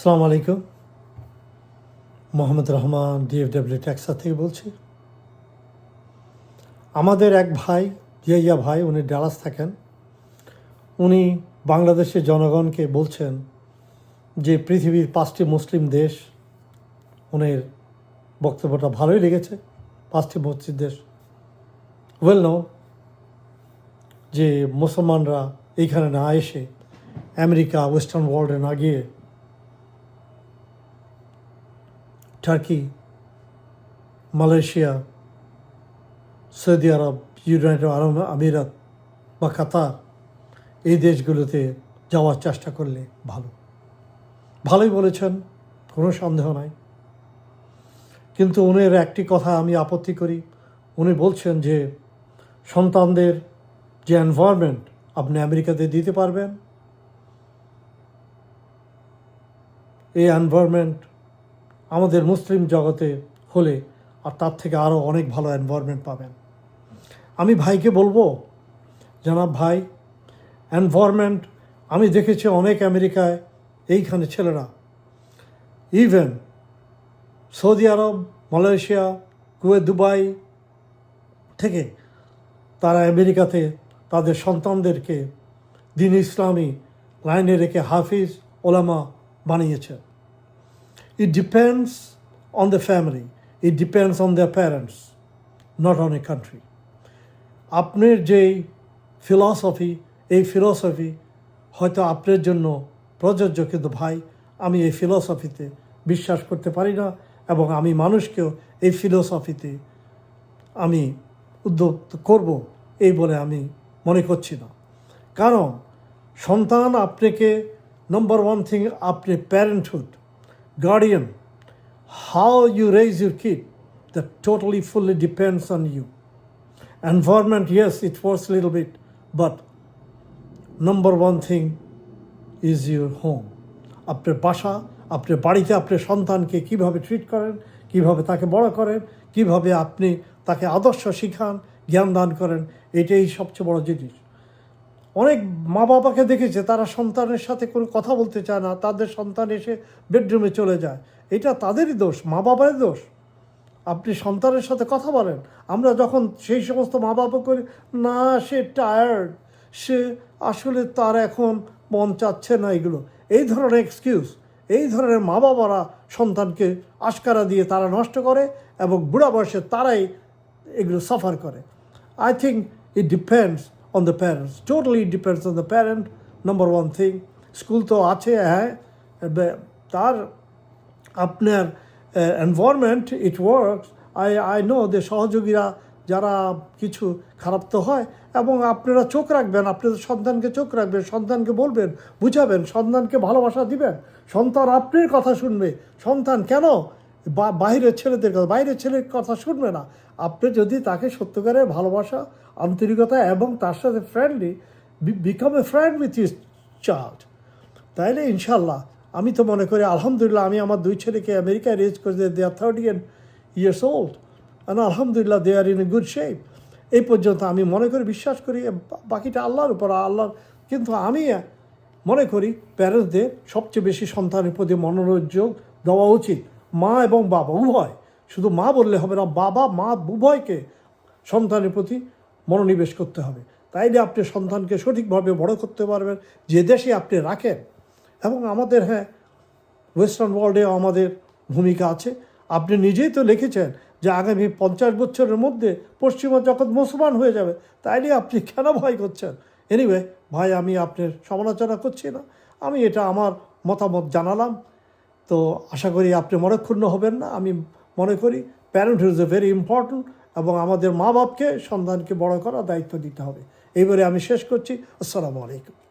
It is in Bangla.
আসসালামু আলাইকুম। মোহাম্মদ রহমান ডিএফডব্লিউ টেক্সাস থেকে বলছি। আমাদের এক ভাই জিয়া ভাই, উনি ডালাস থাকেন। উনি বাংলাদেশের জনগণকে বলছেন যে পৃথিবীর 5টি মুসলিম দেশ, উনের বক্তব্যটা ভালোই লেগেছে। 5টি মুসলিম দেশ ওয়েল নো যে মুসলমানরা এইখানে না এসে আমেরিকা, ওয়েস্টার্ন ওয়ার্ল্ডে না গিয়ে টার্কি, মালয়েশিয়া, সৌদি আরব, ইউনাইটেড আরব আমিরাত বা কাতার, এই দেশগুলোতে যাওয়ার চেষ্টা করলে ভালোই বলেছেন, কোনো সন্দেহ নাই। কিন্তু উনের একটি কথা আমি আপত্তি করি। উনি বলছেন যে সন্তানদের যে এনভায়রনমেন্ট আপনি আমেরিকাতে দিতে পারবেন, এই এনভায়রনমেন্ট আমাদের মুসলিম জগতে হলে আর তার থেকে আরও অনেক ভালো এনভায়রনমেন্ট পাবেন। আমি ভাইকে বলবো, জানাব ভাই, এনভায়রনমেন্ট আমি দেখেছি অনেক আমেরিকায়, এইখানে ছেলেরা ইভেন সৌদি আরব, মালয়েশিয়া, কুয়েত, দুবাই থেকে তারা আমেরিকাতে তাদের সন্তানদেরকে দিন ইসলামী লাইনে রেখে হাফিজ ওলামা বানিয়েছে। It depends on the family. It depends on their parents, not on a country. আপনার যেই ফিলসফি, এই ফিলসফি হয়তো আপনার জন্য প্রযোজ্য, কিন্তু ভাই আমি এই ফিলসফিতে বিশ্বাস করতে পারি না, এবং আমি মানুষকেও এই ফিলসফিতে আমি উদ্বুদ্ধ করব এই বলে আমি মনে করছি না। কারণ সন্তান আপনাকে নম্বর ওয়ান থিং, আপনি parenthood, guardian, how you raise your kid, that totally fully depends on you. Environment, yes, it works a little bit, but number one thing is your home. আপনার বাসা, আপনার বাড়িতে আপনার সন্তানকে কীভাবে ট্রিট করেন, কীভাবে তাকে বড় করেন, কীভাবে আপনি তাকে আদর্শ শিখান, জ্ঞান দান করেন, এটাই সবচেয়ে বড় জিনিস। অনেক মা বাবাকে দেখেছে তারা সন্তানের সাথে কোনো কথা বলতে চায় না, তাদের সন্তান এসে বেডরুমে চলে যায়। এটা তাদেরই দোষ, মা বাবারই দোষ। আপনি সন্তানের সাথে কথা বলেন। আমরা যখন সেই সমস্ত মা বাবা করি, না সে টায়ার্ড, সে আসলে তার এখন মন চাচ্ছে না, এগুলো এই ধরনের এক্সকিউজ, এই ধরনের মা বাবারা সন্তানকে আশকারা দিয়ে তারা নষ্ট করে, এবং বুড়া বয়সে তারাই এগুলো সাফার করে। I think it depends on the parents, totally depends on the parent, number one thing. School তো আছে, হ্যাঁ, তার আপনার environment it works. I know যে সহযোগীরা যারা কিছু খারাপ তো হয়, এবং আপনারা চোখ রাখবেন, আপনাদের সন্তানকে চোখ রাখবেন, সন্তানকে বলবেন, বুঝাবেন, সন্তানকে ভালোবাসা দিবেন। সন্তান আপনার কথা শুনবে। সন্তান কেন বাইরের ছেলেদের কথা, বাইরের ছেলের কথা শুনবে না। আপনি যদি তাকে সত্যিকারের ভালোবাসা, আন্তরিকতা এবং তার সাথে friendly, become a friend with is child, তাইলে ইনশাল্লাহ আমি তো মনে করি আলহামদুলিল্লাহ, আমি আমার 2 ছেলেকে আমেরিকায় রেজ করে দে আর 30 years old, and আলহামদুলিল্লাহ দে আর ইন এ গুড শেপ। এই পর্যন্ত আমি মনে করি, বিশ্বাস করি, বাকিটা আল্লাহর উপর, আল্লাহ। কিন্তু আমি মনে করি প্যারেন্টসদের সবচেয়ে বেশি সন্তানের প্রতি মনোযোগ দেওয়া উচিত, মা এবং বাবা উভয়। শুধু মা বললে হবে না, বাবা মা উভয়কে সন্তানের প্রতি মনোনিবেশ করতে হবে। তাইলে আপনি সন্তানকে সঠিকভাবে বড় করতে পারবেন, যে দেশে আপনি রাখেন। এবং আমাদের, হ্যাঁ, ওয়েস্টার্ন ওয়ার্ল্ডে আমাদের ভূমিকা আছে। আপনি নিজেই তো লিখেছেন যে আগামী 50 বছরের মধ্যে পশ্চিমা জগৎ মুসলমান হয়ে যাবে। তাইলে আপনি কেন ভয় করছেন? এনিওয়ে ভাই, আমি আপনার সমালোচনা করছি না, আমি এটা আমার মতামত জানালাম। তো আশা করি আপনি মনক্ষুণ্ণ হবেন না। আমি মনে করি parenthood is a very important, এবং আমাদের মা বাপকে সন্তানকে বড় করার দায়িত্ব দিতে হবে। এইবারে আমি শেষ করছি। আসসালামু আলাইকুম।